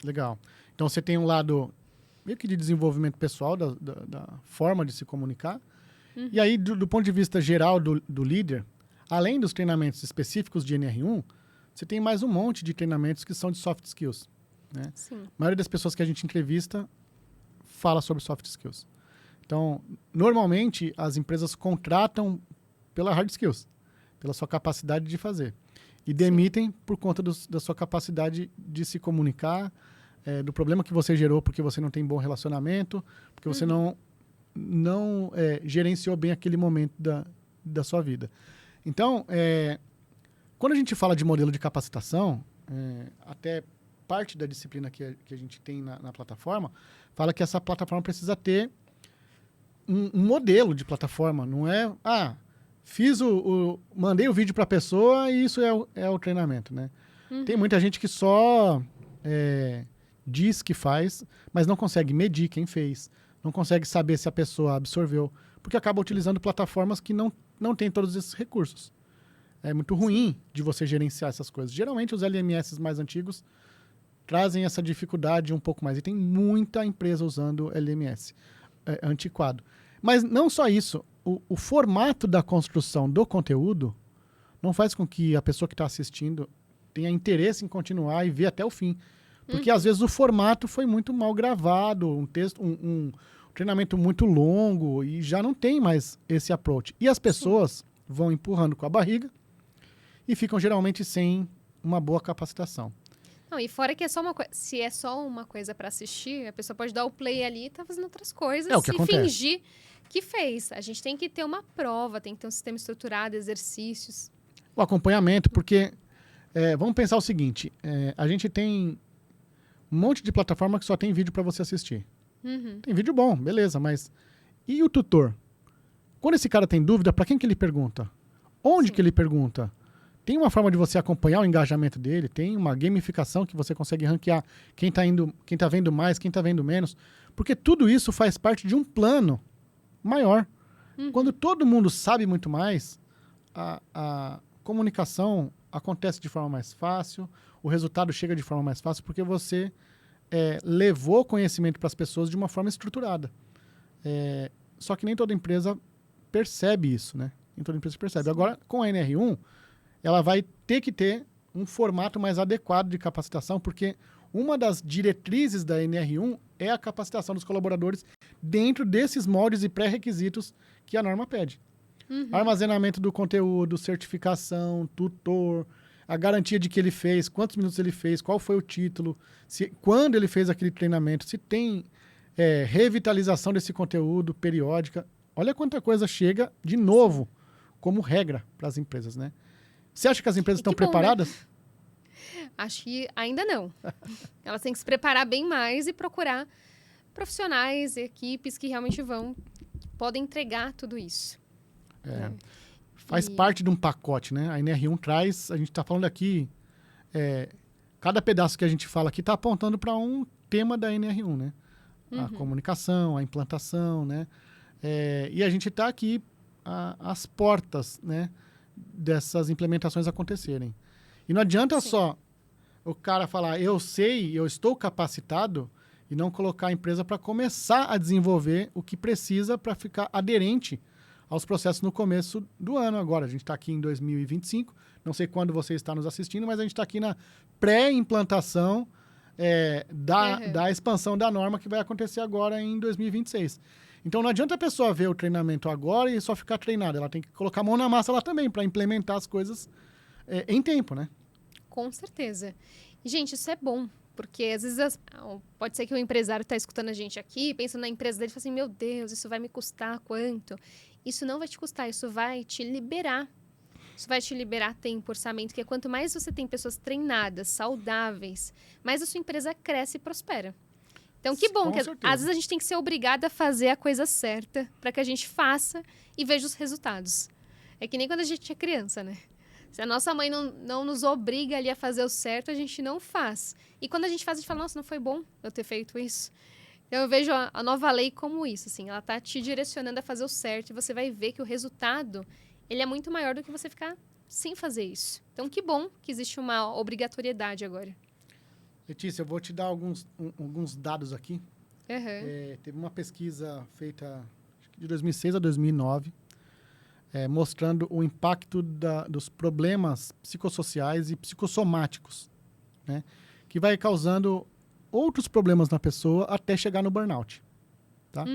Legal. Então, você tem um lado meio que de desenvolvimento pessoal, da forma de se comunicar. E aí, do ponto de vista geral do líder, além dos treinamentos específicos de NR1, você tem mais um monte de treinamentos que são de soft skills. Né? Sim. A maioria das pessoas que a gente entrevista fala sobre soft skills. Então, normalmente, as empresas contratam pela hard skills, pela sua capacidade de fazer. E demitem por conta da sua capacidade de se comunicar, do problema que você gerou porque você não tem bom relacionamento, porque você não gerenciou bem aquele momento da sua vida. Então, quando a gente fala de modelo de capacitação, até parte da disciplina que a gente tem na plataforma, fala que essa plataforma precisa ter um modelo de plataforma. Não é, mandei o vídeo para a pessoa e isso é o treinamento, né? Tem muita gente que só diz que faz, mas não consegue medir quem fez, não consegue saber se a pessoa absorveu, porque acaba utilizando plataformas que não têm todos esses recursos. É muito ruim de você gerenciar essas coisas. Geralmente, os LMS mais antigos trazem essa dificuldade um pouco mais. E tem muita empresa usando LMS antiquado. Mas não só isso. O formato da construção do conteúdo não faz com que a pessoa que está assistindo tenha interesse em continuar e ver até o fim. Porque, às vezes, o formato foi muito mal gravado, um treinamento muito longo e já não tem mais esse approach. E as pessoas vão empurrando com a barriga e ficam, geralmente, sem uma boa capacitação. Não, e fora que é só uma coisa. Se é só uma coisa para assistir, a pessoa pode dar o play ali e tá fazendo outras coisas o que acontece. Fingir que fez. A gente tem que ter uma prova, tem que ter um sistema estruturado, exercícios. O acompanhamento, porque vamos pensar o seguinte: a gente tem um monte de plataforma que só tem vídeo para você assistir. Tem vídeo bom, beleza, mas e o tutor? Quando esse cara tem dúvida, para quem que ele pergunta? Onde que ele pergunta? tem uma forma de você acompanhar o engajamento dele, tem uma gamificação que você consegue ranquear quem tá vendo mais, quem tá vendo menos, porque tudo isso faz parte de um plano maior. Quando todo mundo sabe muito mais, a comunicação acontece de forma mais fácil, o resultado chega de forma mais fácil, porque você levou conhecimento para as pessoas de uma forma estruturada. Só que nem toda empresa percebe isso, né? Nem toda empresa percebe. Sim. Agora, com a NR1, ela vai ter que ter um formato mais adequado de capacitação, porque uma das diretrizes da NR1 é a capacitação dos colaboradores dentro desses moldes e pré-requisitos que a norma pede. Armazenamento do conteúdo, certificação, tutor, a garantia de que ele fez, quantos minutos ele fez, qual foi o título, quando ele fez aquele treinamento, se tem revitalização desse conteúdo periódica. Olha quanta coisa chega de novo como regra para as empresas, né? Você acha que as empresas estão preparadas? Né? Acho que ainda não. Elas têm que se preparar bem mais e procurar profissionais, equipes que realmente podem entregar tudo isso. Faz parte de um pacote, né? A NR1 traz, a gente está falando aqui, cada pedaço que a gente fala aqui está apontando para um tema da NR1, né? A comunicação, a implantação, né? E a gente está aqui às portas, né, dessas implementações acontecerem. E não adianta só o cara falar, eu sei, eu estou capacitado, e não colocar a empresa para começar a desenvolver o que precisa para ficar aderente aos processos no começo do ano. Agora, a gente está aqui em 2025, não sei quando você está nos assistindo, mas a gente está aqui na pré-implantação da expansão da norma que vai acontecer agora em 2026. Então, não adianta a pessoa ver o treinamento agora e só ficar treinada. Ela tem que colocar a mão na massa lá também para implementar as coisas em tempo, né? Com certeza. E, gente, isso é bom, porque às vezes pode ser que o empresário está escutando a gente aqui, pensando na empresa dele e fala assim, meu Deus, isso vai me custar quanto? Isso não vai te custar, isso vai te liberar. Isso vai te liberar tempo, orçamento, porque quanto mais você tem pessoas treinadas, saudáveis, mais a sua empresa cresce e prospera. Então, que bom, que às vezes a gente tem que ser obrigado a fazer a coisa certa para que a gente faça e veja os resultados. É que nem quando a gente é criança, né? Se a nossa mãe não nos obriga ali a fazer o certo, a gente não faz. E quando a gente faz, a gente fala, nossa, não foi bom eu ter feito isso. Então, eu vejo a nova lei como isso, assim. Ela tá te direcionando a fazer o certo e você vai ver que o resultado, ele é muito maior do que você ficar sem fazer isso. Então, que bom que existe uma obrigatoriedade agora. Letícia, eu vou te dar alguns dados aqui. Teve uma pesquisa feita de 2006 a 2009, mostrando o impacto dos problemas psicossociais e psicossomáticos, né, que vai causando outros problemas na pessoa até chegar no burnout. Tá?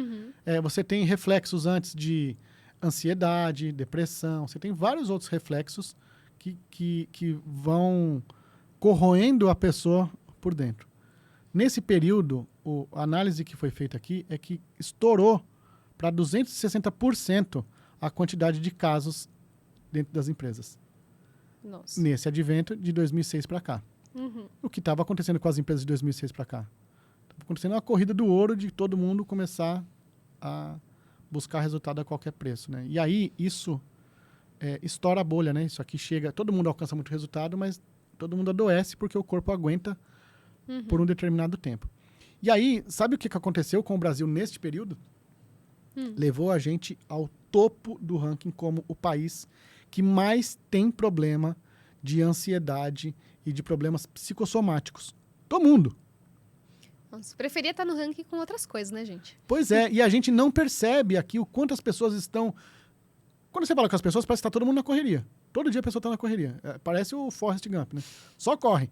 Você tem reflexos antes de ansiedade, depressão, você tem vários outros reflexos que vão corroendo a pessoa por dentro. Nesse período, a análise que foi feita aqui é que estourou para 260% a quantidade de casos dentro das empresas. Nossa. Nesse advento de 2006 para cá. O que estava acontecendo com as empresas de 2006 para cá? Estava acontecendo uma corrida do ouro de todo mundo começar a buscar resultado a qualquer preço, né? E aí, isso estoura a bolha, né? Isso aqui chega... Todo mundo alcança muito resultado, mas todo mundo adoece porque o corpo aguenta por um determinado tempo. E aí, sabe o que aconteceu com o Brasil neste período? Levou a gente ao topo do ranking como o país que mais tem problema de ansiedade e de problemas psicossomáticos do mundo. Nossa, preferia estar no ranking com outras coisas, né, gente? Pois é, e a gente não percebe aqui o quanto as pessoas estão... Quando você fala com as pessoas, parece que está todo mundo na correria. Todo dia a pessoa está na correria. Parece o Forrest Gump, né? Só corre.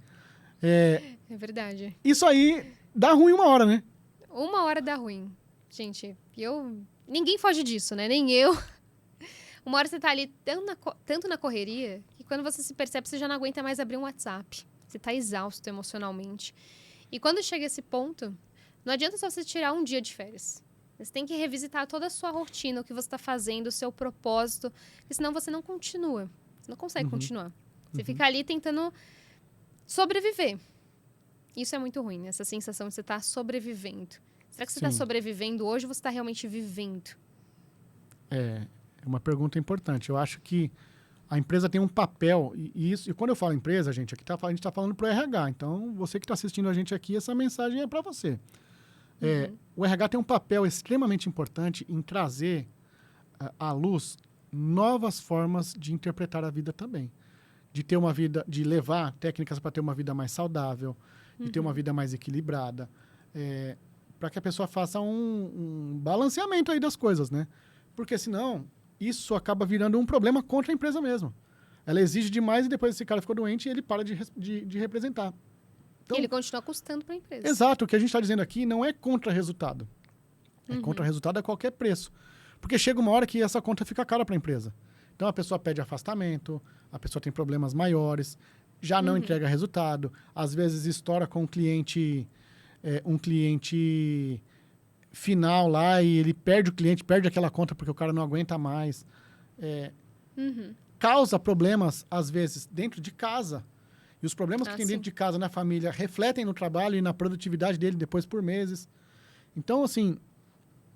É verdade. Isso aí dá ruim uma hora, né? Uma hora dá ruim. Gente, ninguém foge disso, né? Nem eu. Uma hora você tá ali tanto na correria que quando você se percebe, você já não aguenta mais abrir um WhatsApp. Você tá exausto emocionalmente. E quando chega esse ponto, não adianta só você tirar um dia de férias. Você tem que revisitar toda a sua rotina, o que você está fazendo, o seu propósito, porque senão você não continua. Você não consegue continuar. Você fica ali tentando sobreviver. Isso é muito ruim, né? Essa sensação de você estar sobrevivendo. Será que você está sobrevivendo hoje ou você está realmente vivendo? É uma pergunta importante. Eu acho que a empresa tem um papel, e quando eu falo empresa, gente, aqui a gente está falando para o RH. Então, você que está assistindo a gente aqui, essa mensagem é para você. O RH tem um papel extremamente importante em trazer à luz novas formas de interpretar a vida também. De ter uma vida, de levar técnicas para ter uma vida mais saudável, de ter uma vida mais equilibrada, para que a pessoa faça um balanceamento aí das coisas, né? Porque senão, isso acaba virando um problema contra a empresa mesmo. Ela exige demais e depois esse cara ficou doente e ele para de representar. Então, e ele continua custando para a empresa. Exato. O que a gente está dizendo aqui não é contra resultado. É contra resultado a qualquer preço. Porque chega uma hora que essa conta fica cara para a empresa. Então, a pessoa pede afastamento, a pessoa tem problemas maiores, já não entrega resultado, às vezes estoura com um cliente final lá e ele perde o cliente, perde aquela conta porque o cara não aguenta mais. Causa problemas, às vezes, dentro de casa. E os problemas que tem dentro de casa, na família, refletem no trabalho e na produtividade dele depois por meses. Então, assim,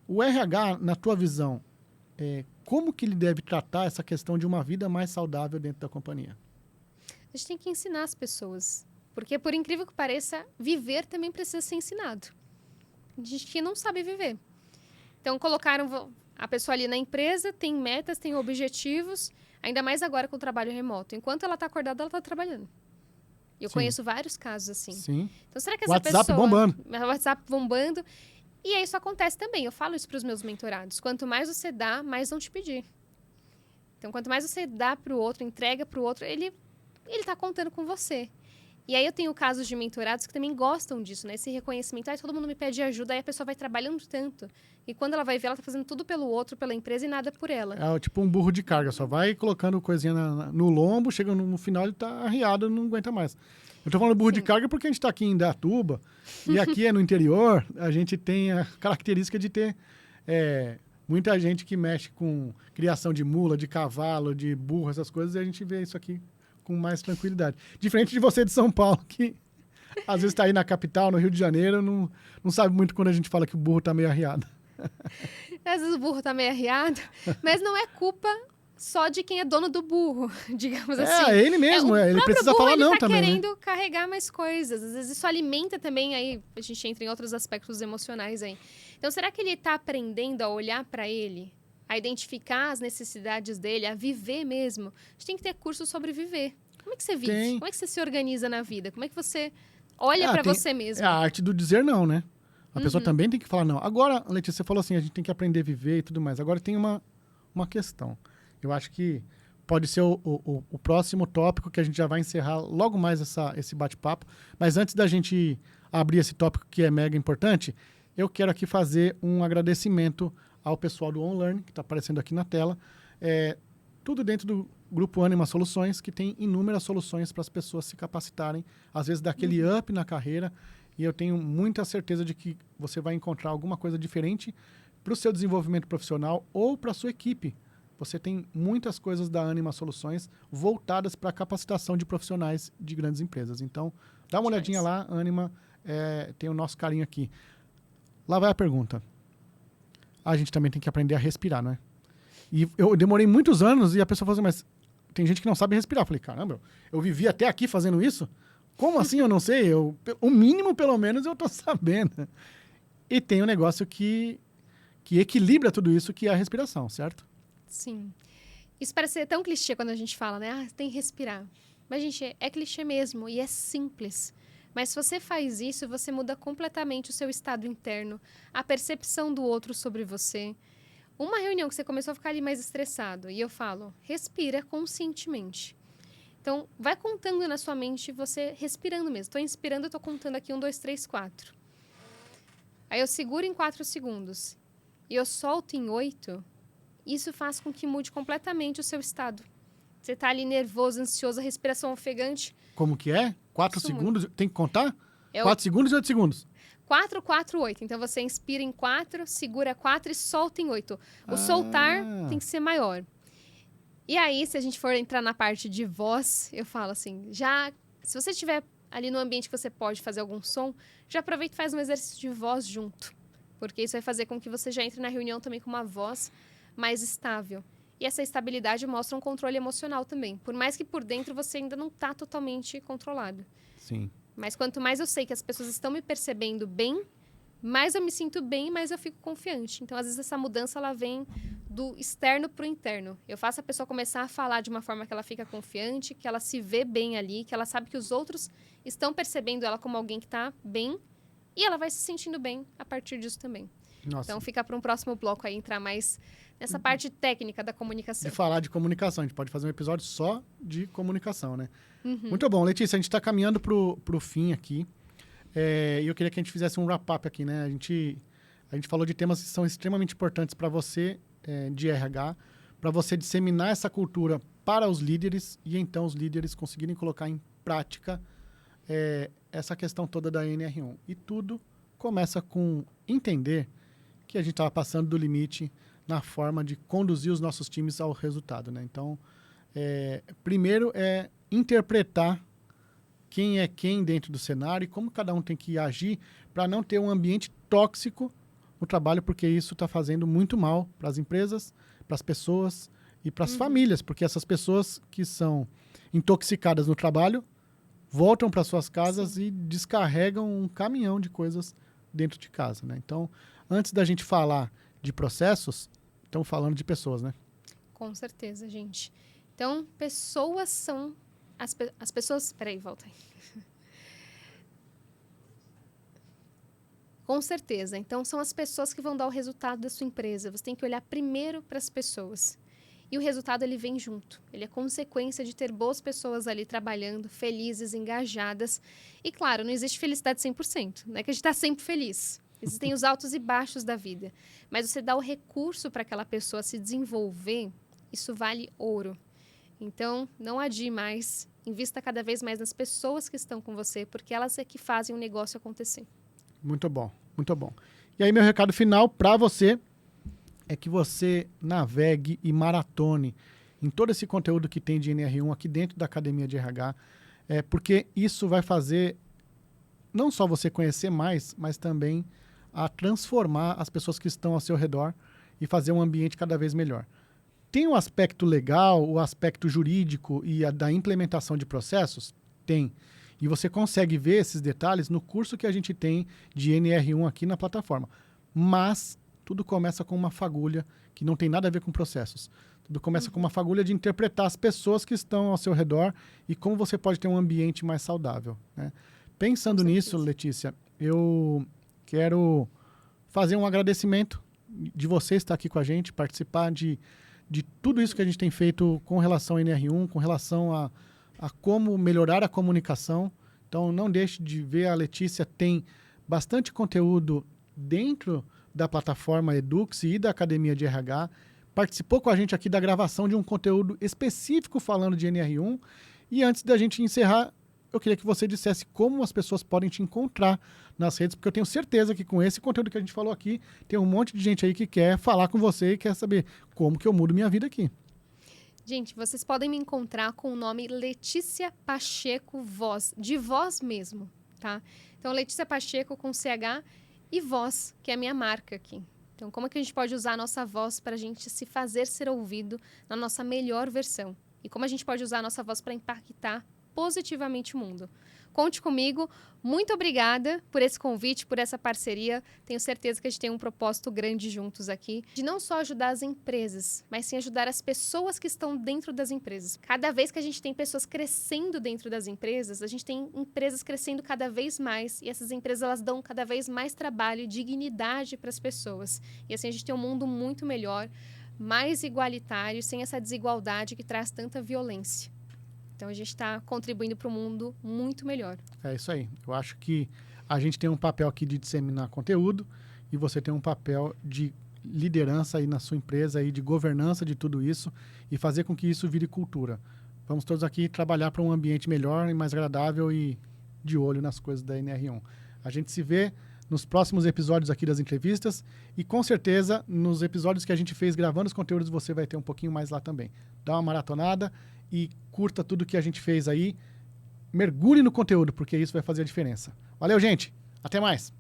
o RH, na tua visão, como que ele deve tratar essa questão de uma vida mais saudável dentro da companhia? A gente tem que ensinar as pessoas. Porque, por incrível que pareça, viver também precisa ser ensinado. A gente que não sabe viver. Então, colocaram a pessoa ali na empresa, tem metas, tem objetivos, ainda mais agora com o trabalho remoto. Enquanto ela está acordada, ela está trabalhando. Eu conheço vários casos assim. Sim. Então, será que essa WhatsApp pessoa... bombando. WhatsApp bombando. E aí isso acontece também. Eu falo isso para os meus mentorados. Quanto mais você dá, mais vão te pedir. Então, quanto mais você dá para o outro, entrega para o outro, ele está contando com você. E aí eu tenho casos de mentorados que também gostam disso, né? Esse reconhecimento. Todo mundo me pede ajuda, aí a pessoa vai trabalhando tanto. E quando ela vai ver, ela está fazendo tudo pelo outro, pela empresa e nada por ela. É tipo um burro de carga, só vai colocando coisinha no lombo, chega no final ele está arriado, não aguenta mais. Eu tô falando burro de carga porque a gente está aqui em Indaiatuba e aqui é no interior, a gente tem a característica de ter muita gente que mexe com criação de mula, de cavalo, de burro, essas coisas, e a gente vê isso aqui com mais tranquilidade. Diferente de você de São Paulo, que às vezes está aí na capital, no Rio de Janeiro, não sabe muito quando a gente fala que o burro está meio arriado. Às vezes o burro está meio arriado, mas não é culpa só de quem é dono do burro, digamos assim. É ele mesmo, ele precisa falar não também. Ele tá querendo carregar mais coisas. Às vezes isso alimenta também, aí a gente entra em outros aspectos emocionais aí. Então, será que ele tá aprendendo a olhar para ele, a identificar as necessidades dele, a viver mesmo? A gente tem que ter curso sobre viver. Como é que você vive? Como é que você se organiza na vida? Como é que você olha para você mesmo? É a arte do dizer não, né? A pessoa também tem que falar não. Agora, Letícia, você falou assim, a gente tem que aprender a viver e tudo mais. Agora tem uma questão. Eu acho que pode ser o próximo tópico que a gente já vai encerrar logo mais esse bate-papo. Mas antes da gente abrir esse tópico que é mega importante, eu quero aqui fazer um agradecimento ao pessoal do OnLearn, que está aparecendo aqui na tela. Tudo dentro do Grupo Ânima Soluções, que tem inúmeras soluções para as pessoas se capacitarem, às vezes dar aquele up na carreira. E eu tenho muita certeza de que você vai encontrar alguma coisa diferente para o seu desenvolvimento profissional ou para a sua equipe. Você tem muitas coisas da Ânima Soluções voltadas para a capacitação de profissionais de grandes empresas. Então, dá uma olhadinha lá, Ânima, tem o nosso carinho aqui. Lá vai a pergunta. A gente também tem que aprender a respirar, não é? E eu demorei muitos anos e a pessoa falou assim, mas tem gente que não sabe respirar. Eu falei, caramba, eu vivi até aqui fazendo isso? Como assim eu não sei? O mínimo, pelo menos, eu estou sabendo. E tem um negócio que equilibra tudo isso, que é a respiração, certo? Sim. Isso parece ser tão clichê quando a gente fala, né? Tem que respirar. Mas, gente, é clichê mesmo e é simples. Mas se você faz isso, você muda completamente o seu estado interno, a percepção do outro sobre você. Uma reunião que você começou a ficar ali mais estressado, e eu falo, respira conscientemente. Então, vai contando na sua mente, você respirando mesmo. Estou inspirando, estou contando aqui 1, 2, 3, 4. Aí eu seguro em 4 segundos e eu solto em 8. Isso faz com que mude completamente o seu estado. Você está ali nervoso, ansioso, a respiração ofegante. Como que é? 4 segundos? Tem que contar? 4 4 segundos e 8 segundos? 4, 4, 8. Então, você inspira em 4, segura 4 e solta em 8. O soltar tem que ser maior. E aí, se a gente for entrar na parte de voz, eu falo assim, se você estiver ali no ambiente que você pode fazer algum som, já aproveita e faz um exercício de voz junto. Porque isso vai fazer com que você já entre na reunião também com uma voz mais estável. E essa estabilidade mostra um controle emocional também. Por mais que por dentro você ainda não está totalmente controlado. Sim. Mas quanto mais eu sei que as pessoas estão me percebendo bem, mais eu me sinto bem, mais eu fico confiante. Então, às vezes, essa mudança ela vem do externo para o interno. Eu faço a pessoa começar a falar de uma forma que ela fica confiante, que ela se vê bem ali, que ela sabe que os outros estão percebendo ela como alguém que está bem, e ela vai se sentindo bem a partir disso também. Nossa. Então, fica para um próximo bloco aí, entrar mais nessa parte técnica da comunicação. De falar de comunicação. A gente pode fazer um episódio só de comunicação, né? Uhum. Muito bom. Letícia, a gente está caminhando pro fim aqui. E eu queria que a gente fizesse um wrap-up aqui, né? A gente falou de temas que são extremamente importantes para você, de RH, para você disseminar essa cultura para os líderes e então os líderes conseguirem colocar em prática essa questão toda da NR1. E tudo começa com entender que a gente estava passando do limite na forma de conduzir os nossos times ao resultado, né? Então, primeiro é interpretar quem é quem dentro do cenário e como cada um tem que agir para não ter um ambiente tóxico no trabalho, porque isso está fazendo muito mal para as empresas, para as pessoas e para as famílias, porque essas pessoas que são intoxicadas no trabalho voltam para suas casas e descarregam um caminhão de coisas dentro de casa, né? Então, antes da gente falar de processos, estamos falando de pessoas, né? Com certeza, gente. Então, pessoas são... As pessoas... Peraí, volta aí. Com certeza. Então, são as pessoas que vão dar o resultado da sua empresa. Você tem que olhar primeiro para as pessoas. E o resultado, ele vem junto. Ele é consequência de ter boas pessoas ali trabalhando, felizes, engajadas. E, claro, não existe felicidade 100%. Não é que a gente está sempre feliz. Existem os altos e baixos da vida. Mas você dá o recurso para aquela pessoa se desenvolver, isso vale ouro. Então, não adie mais. Invista cada vez mais nas pessoas que estão com você, porque elas é que fazem o negócio acontecer. Muito bom, muito bom. E aí, meu recado final para você é que você navegue e maratone em todo esse conteúdo que tem de NR1 aqui dentro da Academia de RH, porque isso vai fazer não só você conhecer mais, mas também a transformar as pessoas que estão ao seu redor e fazer um ambiente cada vez melhor. Tem o aspecto legal, o aspecto jurídico e da implementação de processos? Tem. E você consegue ver esses detalhes no curso que a gente tem de NR1 aqui na plataforma. Mas tudo começa com uma fagulha que não tem nada a ver com processos. Tudo começa com uma fagulha de interpretar as pessoas que estão ao seu redor e como você pode ter um ambiente mais saudável, né? Pensando nisso, Letícia, eu quero fazer um agradecimento de você estar aqui com a gente, participar de tudo isso que a gente tem feito com relação ao NR1, com relação a como melhorar a comunicação. Então, não deixe de ver, a Letícia tem bastante conteúdo dentro da plataforma Edux e da Academia de RH. Participou com a gente aqui da gravação de um conteúdo específico falando de NR1. E antes da gente encerrar, eu queria que você dissesse como as pessoas podem te encontrar nas redes, porque eu tenho certeza que com esse conteúdo que a gente falou aqui, tem um monte de gente aí que quer falar com você e quer saber como que eu mudo minha vida aqui. Gente, vocês podem me encontrar com o nome Letícia Pacheco Voz, de voz mesmo, tá? Então, Letícia Pacheco com CH e voz, que é a minha marca aqui. Então, como é que a gente pode usar a nossa voz para a gente se fazer ser ouvido na nossa melhor versão? E como a gente pode usar a nossa voz para impactar positivamente o mundo? Conte comigo. Muito obrigada por esse convite, por essa parceria. Tenho certeza que a gente tem um propósito grande juntos aqui, de não só ajudar as empresas, mas sim ajudar as pessoas que estão dentro das empresas. Cada vez que a gente tem pessoas crescendo dentro das empresas, a gente tem empresas crescendo cada vez mais, e essas empresas elas dão cada vez mais trabalho e dignidade para as pessoas. E assim a gente tem um mundo muito melhor, mais igualitário, sem essa desigualdade que traz tanta violência. Então, a gente está contribuindo para um mundo muito melhor. É isso aí. Eu acho que a gente tem um papel aqui de disseminar conteúdo e você tem um papel de liderança aí na sua empresa, aí de governança de tudo isso e fazer com que isso vire cultura. Vamos todos aqui trabalhar para um ambiente melhor e mais agradável e de olho nas coisas da NR1. A gente se vê nos próximos episódios aqui das entrevistas e, com certeza, nos episódios que a gente fez gravando os conteúdos, você vai ter um pouquinho mais lá também. Dá uma maratonada e curta tudo que a gente fez aí. Mergulhe no conteúdo, porque isso vai fazer a diferença. Valeu, gente! Até mais!